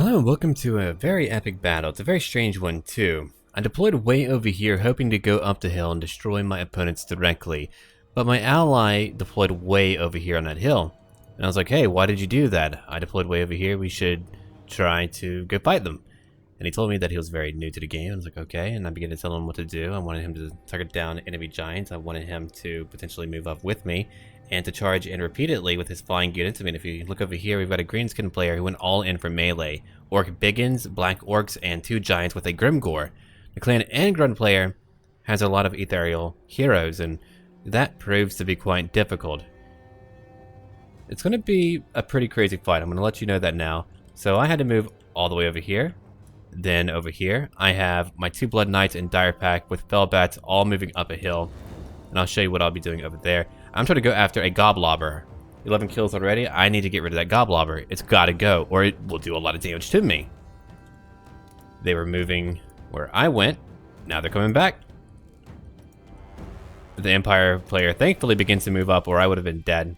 Hello and welcome to a very epic battle. It's a very strange one too. I deployed way over here hoping to go up the hill and destroy my opponents directly, but my ally deployed way over here on that hill. And I was like, hey, why did you do that? I deployed way over here, we should try to go fight them. And he told me that he was very new to the game. I was like, okay, and I began to tell him what to do. I wanted him to target down enemy giants. I wanted him to potentially move up with me and to charge in repeatedly with his flying units. I mean, if you look over here, we've got a greenskin player who went all in for melee. Orc Biggins, Black Orcs, and 2 giants with a Grimgore. The Clan Angrund player has a lot of ethereal heroes, and that proves to be quite difficult. It's going to be a pretty crazy fight. I'm going to let you know that now. So I had to move all the way over here. Then over here, I have my 2 Blood Knights and Dire Pack with Fellbats all moving up a hill. And I'll show you what I'll be doing over there. I'm trying to go after a Goblobber. 11 kills already. I need to get rid of that Goblobber. It's got to go, or it will do a lot of damage to me. They were moving where I went. Now they're coming back. The Empire player thankfully begins to move up, or I would have been dead.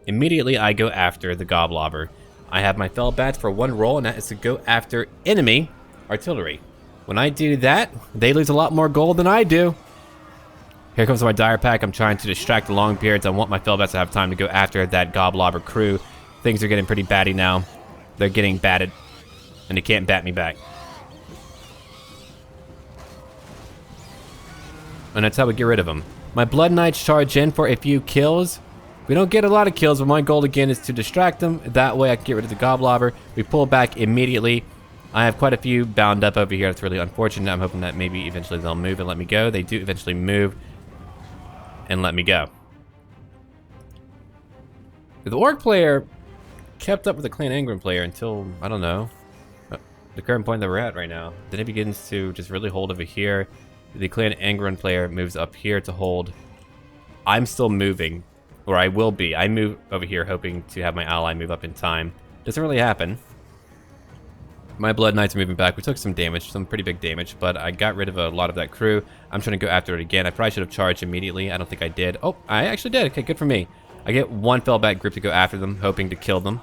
Immediately, I go after the Goblobber. I have my Fellbats for one role, and that is to go after enemy artillery. When I do that, they lose a lot more gold than I do. Here comes my Dire Pack. I'm trying to distract the long periods. I want my Fellbats to have time to go after that Goblobber crew. Things are getting pretty batty now. They're getting batted, and they can't bat me back. And that's how we get rid of them. My Blood Knights charge in for a few kills. We don't get a lot of kills, but my goal again is to distract them. That way I can get rid of the Goblobber. We pull back immediately. I have quite a few bound up over here. That's really unfortunate. I'm hoping that maybe eventually they'll move and let me go. They do eventually move and let me go. The Orc player kept up with the Clan Angrund player until, I don't know, the current point that we're at right now. Then it begins to just really hold over here. The Clan Angrund player moves up here to hold. I'm still moving, or I will be. I move over here hoping to have my ally move up in time. Doesn't really happen. My Blood Knights are moving back. We took some damage, some pretty big damage, but I got rid of a lot of that crew. I'm trying to go after it again. I probably should have charged immediately. I don't think I did. Oh, I actually did. Okay, good for me. I get 1 Fellbat group to go after them, hoping to kill them.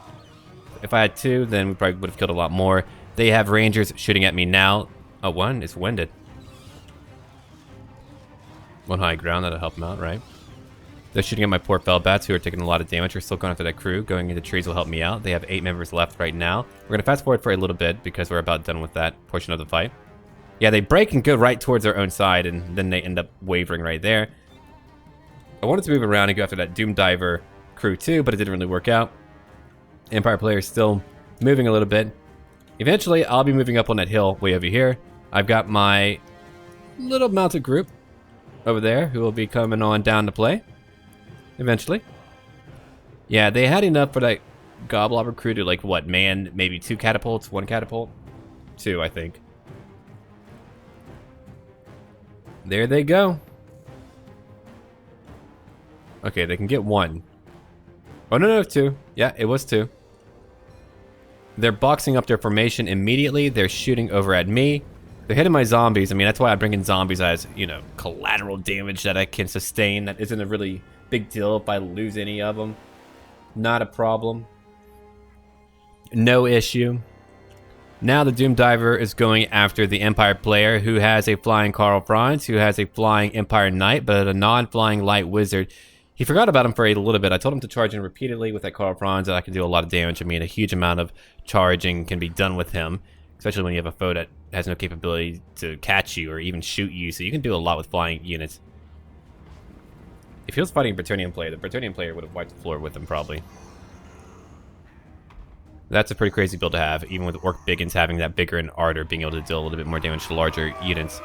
If I had 2, then we probably would have killed a lot more. They have Rangers shooting at me now. Oh, 1 is winded. 1 high ground, that'll help them out, right? They're shooting at my poor Fellbats who are taking a lot of damage. We're still going after that crew. Going into trees will help me out. They have 8 members left right now. We're going to fast forward for a little bit because we're about done with that portion of the fight. Yeah, they break and go right towards their own side, and then they end up wavering right there. I wanted to move around and go after that Doom Diver crew too, but it didn't really work out. Empire player is still moving a little bit. Eventually, I'll be moving up on that hill way over here. I've got my little mounted group over there who will be coming on down to play. Eventually. Yeah, they had enough for that Goblobber crew to, like, what, man, maybe 2 catapults, 1 catapult? 2, I think. There they go. Okay, they can get 1. Oh, no, 2. Yeah, it was 2. They're boxing up their formation immediately. They're shooting over at me. They're hitting my zombies. I mean, that's why I bring in zombies as, you know, collateral damage that I can sustain. That isn't a really big deal if I lose any of them. Not a problem. No issue. Now the Doom Diver is going after the Empire player who has a flying Karl Franz, who has a flying Empire Knight, but a non-flying Light Wizard. He forgot about him for a little bit. I told him to charge in repeatedly with that Karl Franz, and I can do a lot of damage. I mean, a huge amount of charging can be done with him, especially when you have a foe that has no capability to catch you or even shoot you, so you can do a lot with flying units. If he was fighting a Bretonnian player, the Bretonnian player would have wiped the floor with him, probably. That's a pretty crazy build to have, even with Orc Biggins having that bigger and Ardor being able to deal a little bit more damage to larger units.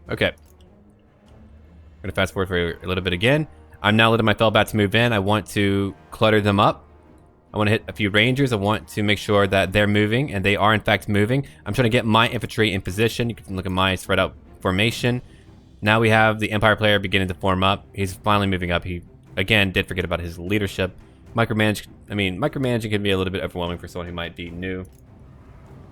Okay. I'm going to fast forward for a little bit again. I'm now letting my Fellbats move in. I want to clutter them up. I want to hit a few Rangers. I want to make sure that they're moving, and they are in fact moving. I'm trying to get my infantry in position. You can look at my spread out formation. Now we have the Empire player beginning to form up. He's finally moving up. He, again, did forget about his leadership. Micromanaging can be a little bit overwhelming for someone who might be new.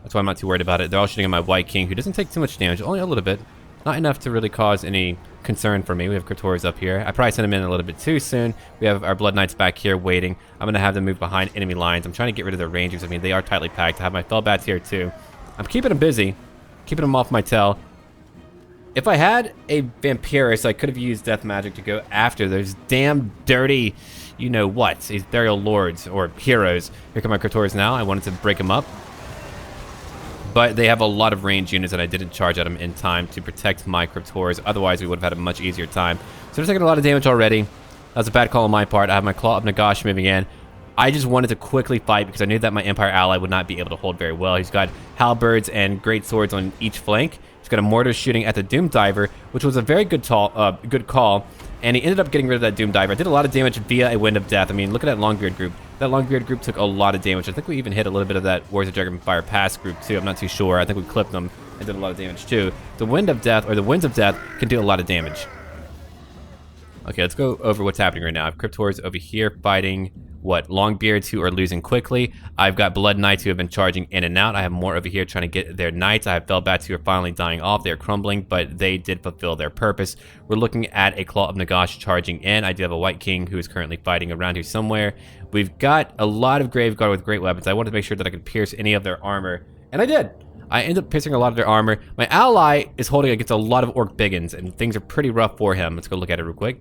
That's why I'm not too worried about it. They're all shooting at my White King, who doesn't take too much damage, only a little bit. Not enough to really cause any concern for me. We have Cryptors up here. I probably sent them in a little bit too soon. We have our Blood Knights back here waiting. I'm going to have them move behind enemy lines. I'm trying to get rid of their rangers. I mean, they are tightly packed. I have my Felbats here too. I'm keeping them busy, keeping them off my tail. If I had a Vampirus, I could have used Death Magic to go after those damn dirty, you know what, these Burial Lords or heroes. Here come my Cryptors now. I wanted to break them up. But they have a lot of range units and I didn't charge at them in time to protect my Cryptors. Otherwise, we would have had a much easier time. So they're taking a lot of damage already. That was a bad call on my part. I have my Claw of Nagash moving in. I just wanted to quickly fight because I knew that my Empire ally would not be able to hold very well. He's got halberds and great swords on each flank. He's got a mortar shooting at the Doom Diver, which was a very good call. And he ended up getting rid of that Doom Diver. I did a lot of damage via a Wind of Death. I mean, look at that Longbeard group. That Longbeard group took a lot of damage. I think we even hit a little bit of that Wars of Dragonfire Pass group too. I'm not too sure. I think we clipped them and did a lot of damage too. The Wind of Death, or the Winds of Death, can do a lot of damage. Okay, let's go over what's happening right now. I have Cryptors over here fighting, what, Longbeards who are losing quickly. I've got Blood Knights who have been charging in and out. I have more over here trying to get their Knights. I have Felbats who are finally dying off. They're crumbling, but they did fulfill their purpose. We're looking at a Claw of Nagash charging in. I do have a White King who is currently fighting around here somewhere. We've got a lot of Graveguard with great weapons. I wanted to make sure that I could pierce any of their armor, and I did. I ended up piercing a lot of their armor. My ally is holding against a lot of Orc Biggins, and things are pretty rough for him. Let's go look at it real quick.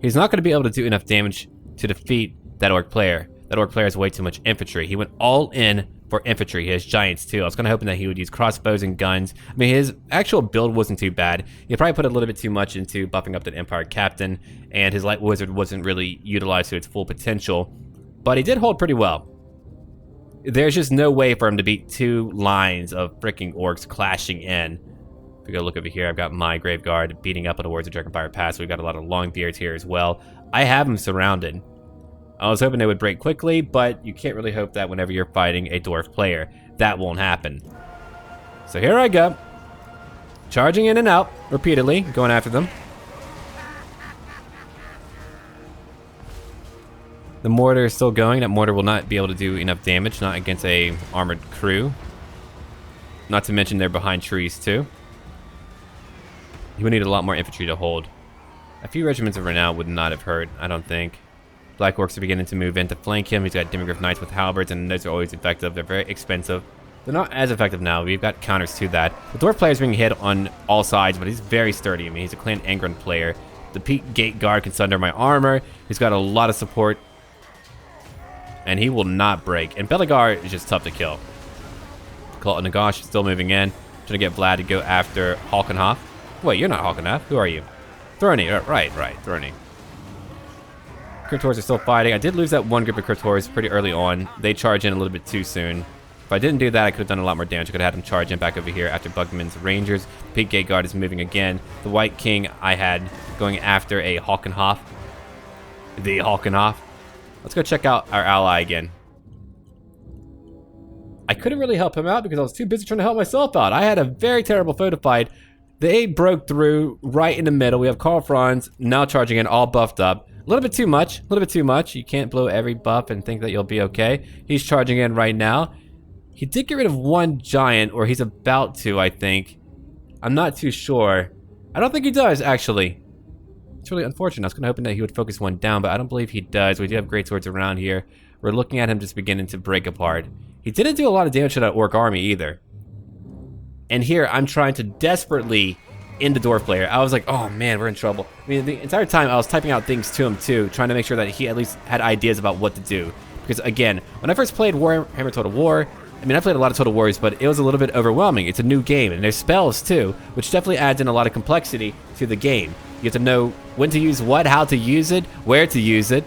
He's not going to be able to do enough damage to defeat that Orc player. That Orc player has way too much infantry. He went all in for infantry. He has giants too. I was kind of hoping that he would use crossbows and guns. I mean, his actual build wasn't too bad. He probably put a little bit too much into buffing up that Empire Captain, and his Light Wizard wasn't really utilized to its full potential. But he did hold pretty well. There's just no way for him to beat two lines of freaking Orcs clashing in. If we go look over here, I've got my Graveguard beating up on the Wars of Dragonfire Pass. We've got a lot of Longbeards here as well. I have them surrounded. I was hoping they would break quickly, but you can't really hope that whenever you're fighting a Dwarf player. That won't happen. So here I go. Charging in and out repeatedly, going after them. The mortar is still going. That mortar will not be able to do enough damage, not against a armored crew. Not to mention they're behind trees too. He would need a lot more infantry to hold. A few regiments of renown would not have hurt, I don't think. Black Orcs are beginning to move in to flank him. He's got Demigryph Knights with halberds, and those are always effective. They're very expensive. They're not as effective now. We've got counters to that. The Dwarf player is being hit on all sides, but he's very sturdy. I mean, he's a Clan Angrund player. The Peak Gate Guard can sunder my armor. He's got a lot of support, and he will not break. And Belegar is just tough to kill. Claw of Nagash is still moving in. Trying to get Vlad to go after Halkenhoff. Wait, you're not Halkenhoff. Who are you? Throny. Right, Throny. Cryptors are still fighting. I did lose that one group of Cryptors pretty early on. They charge in a little bit too soon. If I didn't do that, I could have done a lot more damage. I could have had them charge in back over here after Bugman's Rangers. The Peak Gate Guard is moving again. The White King I had going after a Halkenhoff. The Halkenhoff. Let's go check out our ally again. I couldn't really help him out because I was too busy trying to help myself out. I had a very terrible foe to fight. They broke through right in the middle. We have Karl Franz now charging in, all buffed up. A little bit too much. A little bit too much. You can't blow every buff and think that you'll be okay. He's charging in right now. He did get rid of one giant, or he's about to, I think. I'm not too sure. I don't think he does, actually. It's really unfortunate. I was kind of hoping that he would focus one down, but I don't believe he does. We do have great swords around here. We're looking at him just beginning to break apart. He didn't do a lot of damage to that Orc army either. And here, I'm trying to desperately end the Dwarf player. I was like, oh man, we're in trouble. I mean, the entire time I was typing out things to him too, trying to make sure that he at least had ideas about what to do. Because again, when I first played Warhammer Total War, I mean, I played a lot of Total Wars, but it was a little bit overwhelming. It's a new game, and there's spells too, which definitely adds in a lot of complexity to the game. You have to know when to use what, how to use it, where to use it.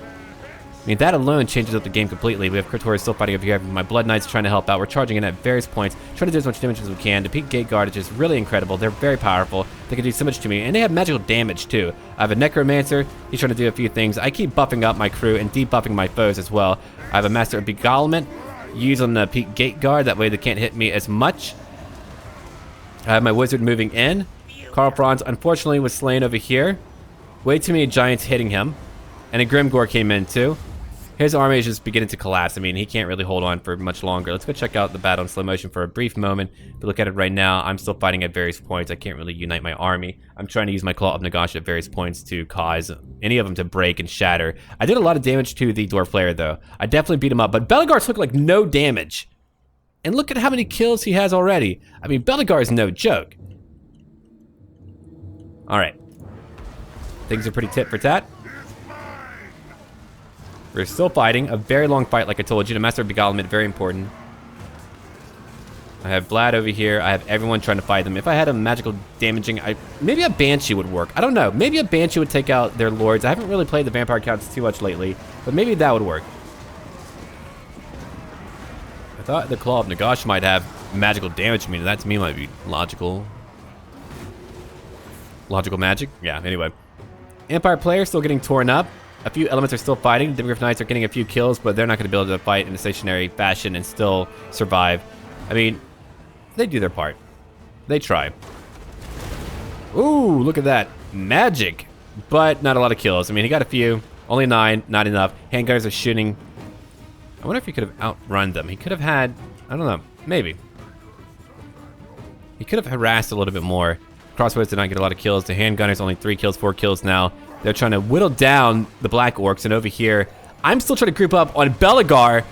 I mean, that alone changes up the game completely. We have Cryptors still fighting over here. My Blood Knights trying to help out. We're charging in at various points, trying to do as much damage as we can. The Peak Gate Guard is just really incredible. They're very powerful. They can do so much to me, and they have magical damage too. I have a Necromancer. He's trying to do a few things. I keep buffing up my crew and debuffing my foes as well. I have a Master of Beguilement. Use on the Peak Gate Guard. That way they can't hit me as much. I have my Wizard moving in. Karl Franz, unfortunately, was slain over here. Way too many giants hitting him. And a Grimgore came in too. His army is just beginning to collapse. I mean, he can't really hold on for much longer. Let's go check out the battle in slow motion for a brief moment. If we look at it right now, I'm still fighting at various points. I can't really unite my army. I'm trying to use my Claw of Nagash at various points to cause any of them to break and shatter. I did a lot of damage to the dwarf player, though. I definitely beat him up, but Belegar took like no damage. And look at how many kills he has already. I mean, Belegar is no joke. All right. Things are pretty tit for tat. We're still fighting. A very long fight, like I told you. The Master of Beguilement, very important. I have Vlad over here. I have everyone trying to fight them. If I had a magical damaging, maybe a Banshee would work. I don't know. Maybe a Banshee would take out their lords. I haven't really played the vampire counts too much lately, but maybe that would work. I thought the Claw of Nagash might have magical damage to me. That to me might be logical. Logical magic? Yeah, anyway. Empire player still getting torn up. A few elements are still fighting. The Demigryph Knights are getting a few kills, but they're not going to be able to fight in a stationary fashion and still survive. I mean, they do their part. They try. Ooh, look at that. Magic, but not a lot of kills. I mean, he got a few. Only 9, not enough. Handgunners are shooting. I wonder if he could have outrun them. He could have had, I don't know, maybe. He could have harassed a little bit more. Crossbows did not get a lot of kills. The handgunners only 3 kills, 4 kills now. They're trying to whittle down the Black Orcs, and over here, I'm still trying to group up on Belegar,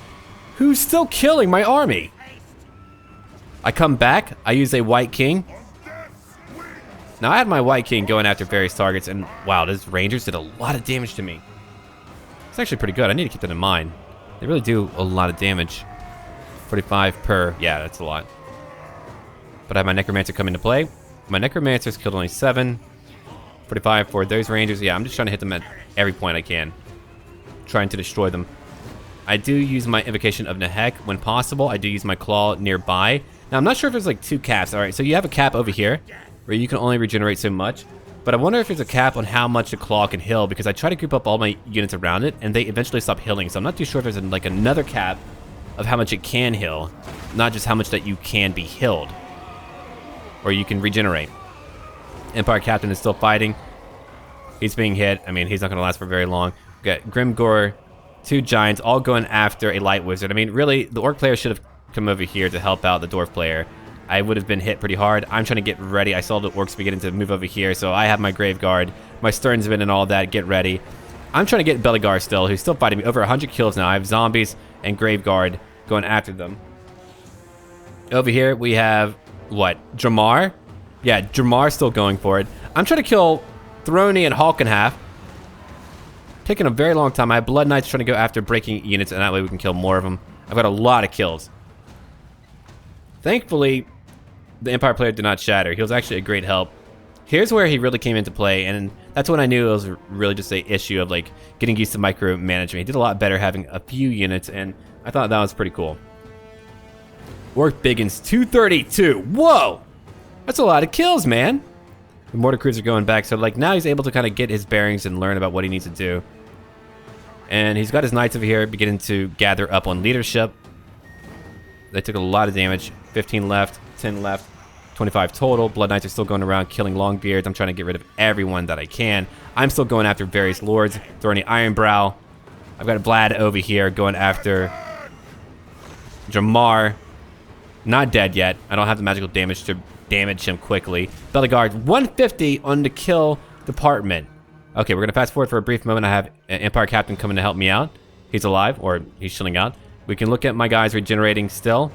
who's still killing my army. I come back, I use a White King. Now I had my White King going after various targets, and wow, those Rangers did a lot of damage to me. It's actually pretty good. I need to keep that in mind. They really do a lot of damage. 45 per, yeah, that's a lot. But I have my Necromancer come into play. My Necromancer's killed only 7. 45 for those Rangers. Yeah, I'm just trying to hit them at every point I can. Trying to destroy them. I do use my Invocation of Nehek when possible. I do use my Claw nearby. Now, I'm not sure if there's like 2 caps. All right, so you have a cap over here where you can only regenerate so much. But I wonder if there's a cap on how much the Claw can heal, because I try to group up all my units around it and they eventually stop healing. So I'm not too sure if there's like another cap of how much it can heal, not just how much that you can be healed or you can regenerate. Empire Captain is still fighting. He's being hit. I mean, he's not going to last for very long. We got Grimgor, 2 Giants, all going after a Light Wizard. I mean, really, the Orc player should have come over here to help out the Dwarf player. I would have been hit pretty hard. I'm trying to get ready. I saw the Orcs beginning to move over here, so I have my Grave Guard, my Sternsman and all that. Get ready. I'm trying to get Belegar still, who's still fighting me. Over 100 kills now. I have Zombies and Grave Guard going after them. Over here, we have, what, Dramar? Yeah, Dramar's still going for it. I'm trying to kill Throny and Halkenhalf. Taking a very long time. I have Blood Knights trying to go after breaking units, and that way we can kill more of them. I've got a lot of kills. Thankfully, the Empire player did not shatter. He was actually a great help. Here's where he really came into play, and that's when I knew it was really just an issue of like getting used to micromanagement. He did a lot better having a few units, and I thought that was pretty cool. Orc Biggins, 232. Whoa! That's a lot of kills, man. The mortar crews are going back, so like now he's able to kind of get his bearings and learn about what he needs to do. And he's got his knights over here beginning to gather up on leadership. They took a lot of damage. 15 left, 10 left, 25 total. Blood Knights are still going around killing Longbeards. I'm trying to get rid of everyone that I can. I'm still going after various lords, throwing the Ironbrow. I've got Vlad over here going after Dramar. Not dead yet. I don't have the magical damage to damage him quickly. Belegar, 150 on the kill department. Okay, we're going to fast forward for a brief moment. I have an Empire Captain coming to help me out. He's alive, or he's chilling out. We can look at my guys regenerating still.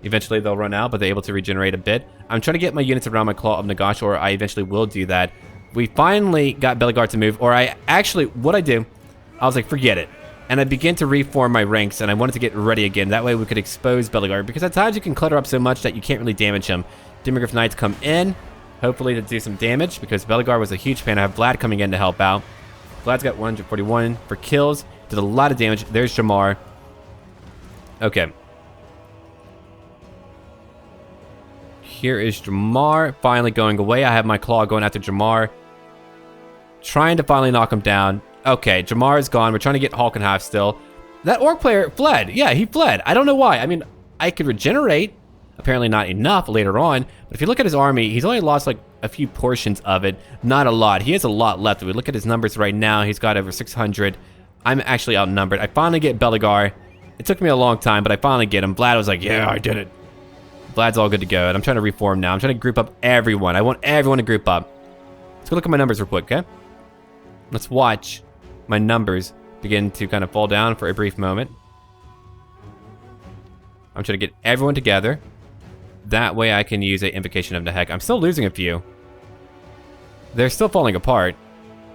Eventually they'll run out, but they're able to regenerate a bit. I'm trying to get my units around my Claw of Nagash, or I eventually will do that. We finally got Belegar to move, or I actually, what I do, I was like, forget it. And I began to reform my ranks, and I wanted to get ready again. That way we could expose Belegar, because at times you can clutter up so much that you can't really damage him. Demigryph Knights come in, hopefully to do some damage, because Belegar was a huge pain. I have Vlad coming in to help out. Vlad's got 141 for kills. Did a lot of damage. There's Dramar. Okay. Here is Dramar finally going away. I have my Claw going after Dramar. Trying to finally knock him down. Okay, Dramar is gone. We're trying to get Halkenhalf still. That Orc player fled. Yeah, he fled. I don't know why. I mean, I could regenerate. Apparently not enough later on. But if you look at his army, he's only lost like a few portions of it. Not a lot. He has a lot left. If we look at his numbers right now, he's got over 600 I'm actually outnumbered. I finally get Belegar. It took me a long time, but I finally get him. Vlad was like, yeah, I did it. Vlad's all good to go, and I'm trying to reform now. I'm trying to group up everyone. I want everyone to group up. Let's go look at my numbers real quick, okay? Let's watch my numbers begin to kind of fall down for a brief moment. I'm trying to get everyone together. That way I can use a Invocation of Nehek. I'm still losing a few. They're still falling apart,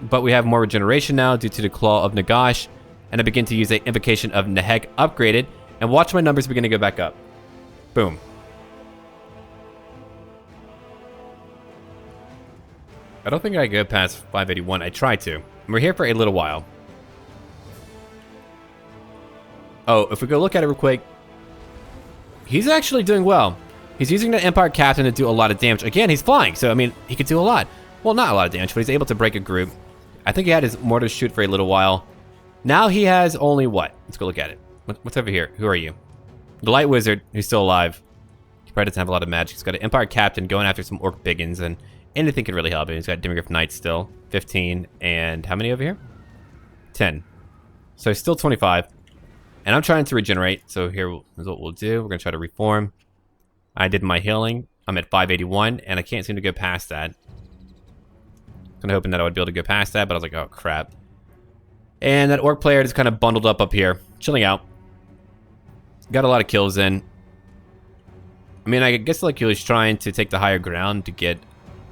but we have more regeneration now due to the Claw of Nagash, and I begin to use a Invocation of Nehek upgraded, and watch my numbers begin to go back up. Boom. I don't think I go past 581. I try to. We're here for a little while. Oh, if we go look at it real quick, he's actually doing well. He's using the Empire Captain to do a lot of damage. Again, he's flying, so I mean, he could do a lot. Well, not a lot of damage, but he's able to break a group. I think he had his mortar shoot for a little while. Now he has only what? Let's go look at it. What's over here? Who are you? The Light Wizard, who's still alive. He probably doesn't have a lot of magic. He's got an Empire Captain going after some Orc Biggins, and anything could really help him. He's got Demigryph Knights still. 15, and how many over here? 10. So still 25. And I'm trying to regenerate, so here is what we'll do. We're going to try to reform. I did my healing. I'm at 581, and I can't seem to go past that. Kind of hoping that I would be able to go past that, but I was like, oh, crap. And that Orc player just kind of bundled up here, chilling out. Got a lot of kills in. I mean, I guess like he was trying to take the higher ground to get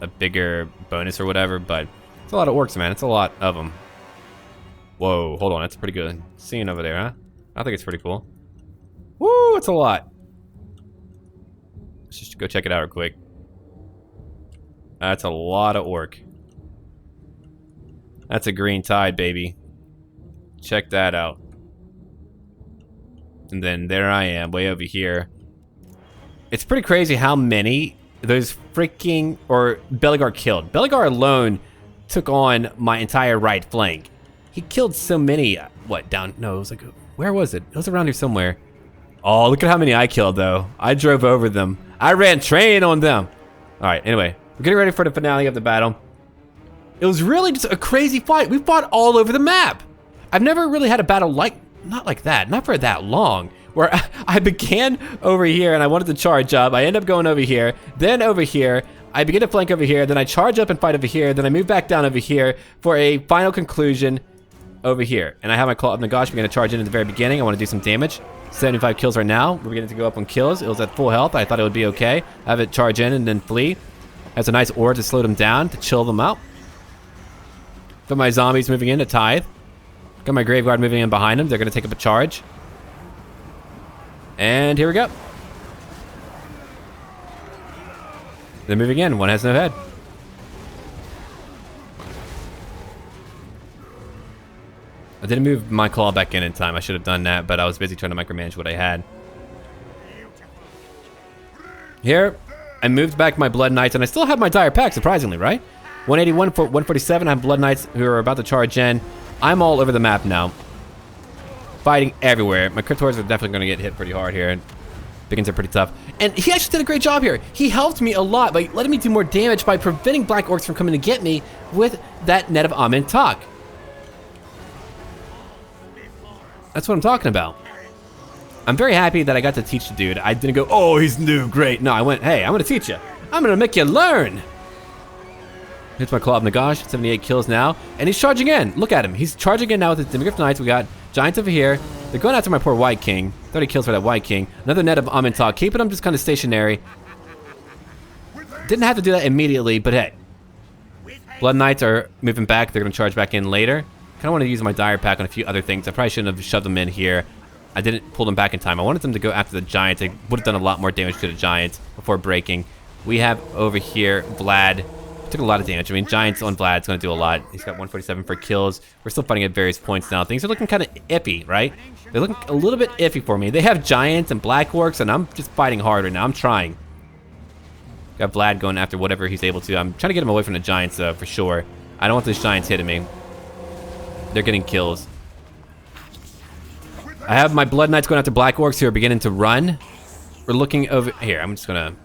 a bigger bonus or whatever, but it's a lot of orcs, man. It's a lot of them. Whoa, hold on. That's a pretty good scene over there, huh? I think it's pretty cool. Woo, it's a lot. Let's just go check it out real quick. That's a lot of orc. That's a green tide, baby. Check that out. And then there I am, way over here. It's pretty crazy how many those freaking, or Belegar killed. Belegar alone took on my entire right flank. He killed so many, what, down, no, it was like, where was it? It was around here somewhere. Oh, look at how many I killed, though. I drove over them. I ran train on them. All right, anyway, we're getting ready for the finale of the battle. It was really just a crazy fight. We fought all over the map. I've never really had a battle like, not like that, not for that long, where I began over here and I wanted to charge up. I end up going over here, then over here. I begin to flank over here, then I charge up and fight over here, then I move back down over here for a final conclusion over here. And I have my Claw of Nagash begin to charge in at the very beginning. I want to do some damage. 75 kills right now. We're beginning to go up on kills. It was at full health. I thought it would be okay. Have it charge in and then flee. Has a nice aura to slow them down, to chill them out. Got my zombies moving in to tithe. Got my Graveguard moving in behind them. They're going to take up a charge. And here we go. They're moving in. One has no head. I didn't move my claw back in time. I should have done that, but I was busy trying to micromanage what I had. Here, I moved back my Blood Knights, and I still have my Dire Pack, surprisingly, right? 181 for 147. I have Blood Knights who are about to charge in. I'm all over the map now. Fighting everywhere. My Cryptors are definitely going to get hit pretty hard here. Biggins are pretty tough. And he actually did a great job here. He helped me a lot by letting me do more damage by preventing Black Orcs from coming to get me with that Net of Amen Talk. That's what I'm talking about. I'm very happy that I got to teach the dude. I didn't go, oh, he's new, great. No, I went, hey, I'm going to teach you. I'm going to make you learn. Here's my Claw of Nagash, 78 kills now. And he's charging in. Look at him. He's charging in now with his Demigryph Knights. We got Giants over here. They're going after my poor White King. 30 kills for that White King. Another Net of Amen Talk. Keeping him just kind of stationary. Didn't have to do that immediately, but hey. Blood Knights are moving back. They're going to charge back in later. Kind of want to use my Dire Pack on a few other things. I probably shouldn't have shoved them in here. I didn't pull them back in time. I wanted them to go after the Giants. They would have done a lot more damage to the Giants before breaking. We have over here Vlad. Took a lot of damage. I mean, Giants on Vlad's going to do a lot. He's got 147 for kills. We're still fighting at various points now. Things are looking kind of iffy, right? They're looking a little bit iffy for me. They have Giants and Black Orcs, and I'm just fighting hard right now. I'm trying. Got Vlad going after whatever he's able to. I'm trying to get him away from the Giants, though, for sure. I don't want those Giants hitting me. They're getting kills. I have my Blood Knights going after Black Orcs who are beginning to run. We're looking over here. I'm just going to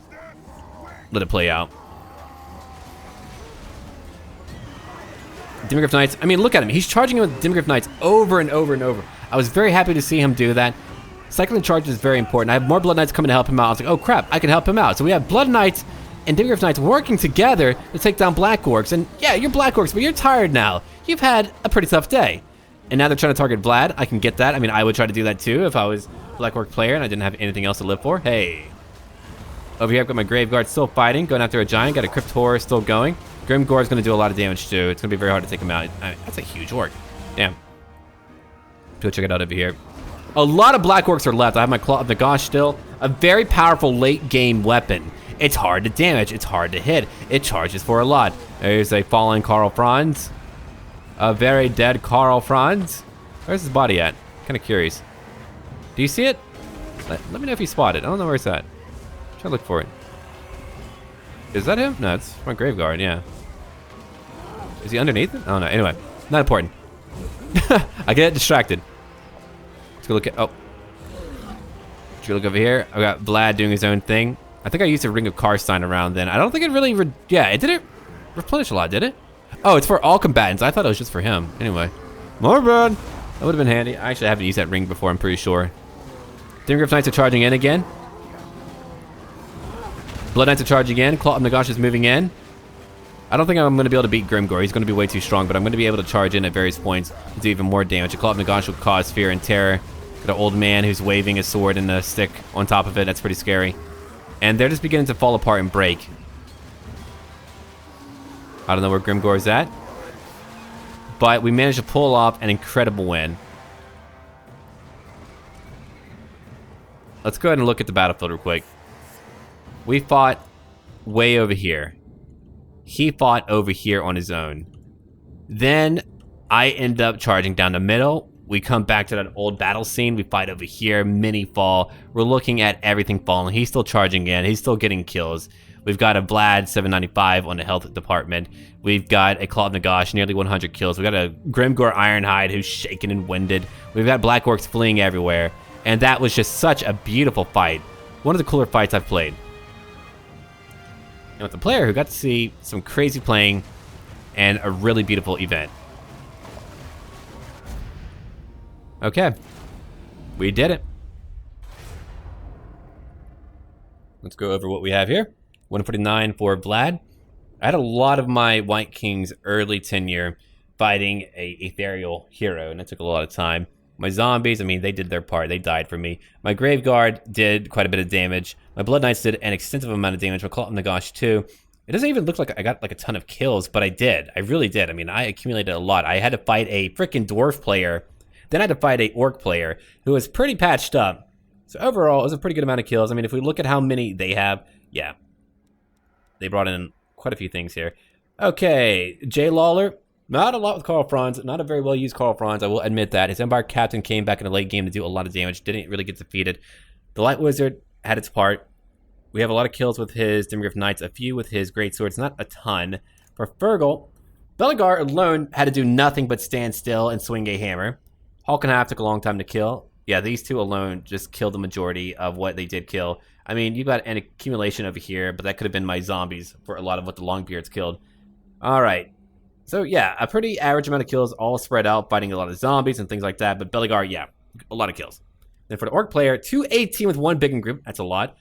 let it play out. Dimmergriff Knights. I mean, look at him. He's charging him with Dimmergriff Knights over and over and over. I was very happy to see him do that. Cycling charge is very important. I have more Blood Knights coming to help him out. I was like, oh crap, I can help him out. So we have Blood Knights and Dimmergriff Knights working together to take down Black Orcs. And yeah, you're Black Orcs, but you're tired now. You've had a pretty tough day. And now they're trying to target Vlad. I can get that. I mean, I would try to do that too if I was a Black Orc player and I didn't have anything else to live for. Hey. Over here, I've got my Graveguard still fighting, going after a Giant. Got a Crypt Horror still going. Grimgore is going to do a lot of damage too. It's going to be very hard to take him out. That's a huge orc. Damn. Go check it out over here. A lot of Black Orcs are left. I have my Claw of Nagash still. A very powerful late game weapon. It's hard to damage. It's hard to hit. It charges for a lot. There's a fallen Karl Franz. A very dead Karl Franz. Where's his body at? Kind of curious. Do you see it? Let me know if you spot it. I don't know where it's at. Try to look for it. Is that him? No, it's my Graveguard, yeah. Is he underneath it? Oh no, anyway. Not important. I get distracted. Let's go look at, oh. Let's go look over here. I got Vlad doing his own thing. I think I used a Ring of Karstein around then. I don't think it really, yeah, it didn't replenish a lot, did it? Oh, it's for all combatants. I thought it was just for him. Anyway. More bad. That would have been handy. I actually haven't used that ring before, I'm pretty sure. Dimmergriff Knights are charging in again. Blood Knights are charging in. Claw of Nagash is moving in. I don't think I'm going to be able to beat Grimgore. He's going to be way too strong, but I'm going to be able to charge in at various points to do even more damage. A Claw of Nagash will cause fear and terror. Got an old man who's waving a sword and a stick on top of it. That's pretty scary. And they're just beginning to fall apart and break. I don't know where Grimgore is at. But we managed to pull off an incredible win. Let's go ahead and look at the battlefield real quick. We fought way over here. He fought over here on his own. Then I end up charging down the middle. We come back to that old battle scene. We fight over here, mini fall. We're looking at everything falling. He's still charging in. He's still getting kills. We've got a Vlad 795 on the health department. We've got a Claw of Nagash, nearly 100 kills. We've got a Grimgore Ironhide who's shaken and winded. We've got Black Orcs fleeing everywhere. And that was just such a beautiful fight. One of the cooler fights I've played. And with a player who got to see some crazy playing and a really beautiful event. Okay. We did it. Let's go over what we have here. 149 for Vlad. I had a lot of my White King's early tenure fighting a ethereal hero, and it took a lot of time. My zombies, I mean, they did their part. They died for me. My Graveguard did quite a bit of damage. My Blood Knights did an extensive amount of damage. My Claw of Nagash too. It doesn't even look like I got like a ton of kills, but I did. I really did. I mean, I accumulated a lot. I had to fight a freaking Dwarf player. Then I had to fight a Orc player who was pretty patched up. So overall, it was a pretty good amount of kills. I mean, if we look at how many they have, yeah. They brought in quite a few things here. Okay, Jay Lawler. Not a lot with Karl Franz. Not a very well used Karl Franz, I will admit that. His Empire Captain came back in the late game to do a lot of damage. Didn't really get defeated. The Light Wizard had its part. We have a lot of kills with his Dimmergriff Knights. A few with his Great Swords. Not a ton. For Fergal, Belegar alone had to do nothing but stand still and swing a hammer. Hulk and Half took a long time to kill. Yeah, these two alone just killed the majority of what they did kill. I mean, you've got an accumulation over here, but that could have been my zombies for a lot of what the Longbeards killed. All right. So, yeah, a pretty average amount of kills all spread out, fighting a lot of zombies and things like that. But Belegar, yeah, a lot of kills. Then for the Orc player, 218 with one big group. That's a lot.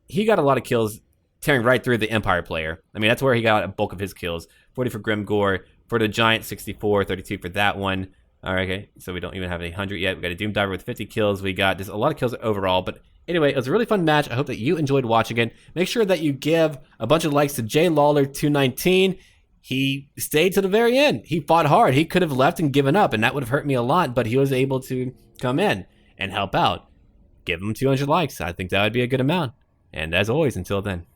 He got a lot of kills tearing right through the Empire player. I mean, that's where he got a bulk of his kills. 40 for Grimgore. For the Giant, 64, 32 for that one. All right, okay, so we don't even have 100 yet. We got a Doom Diver with 50 kills. We got just a lot of kills overall. But anyway, it was a really fun match. I hope that you enjoyed watching it. Make sure that you give a bunch of likes to Jay Lawler 219. He stayed to the very end. He fought hard. He could have left and given up, and that would have hurt me a lot, but he was able to come in and help out. Give him 200 likes. I think that would be a good amount. And as always, until then.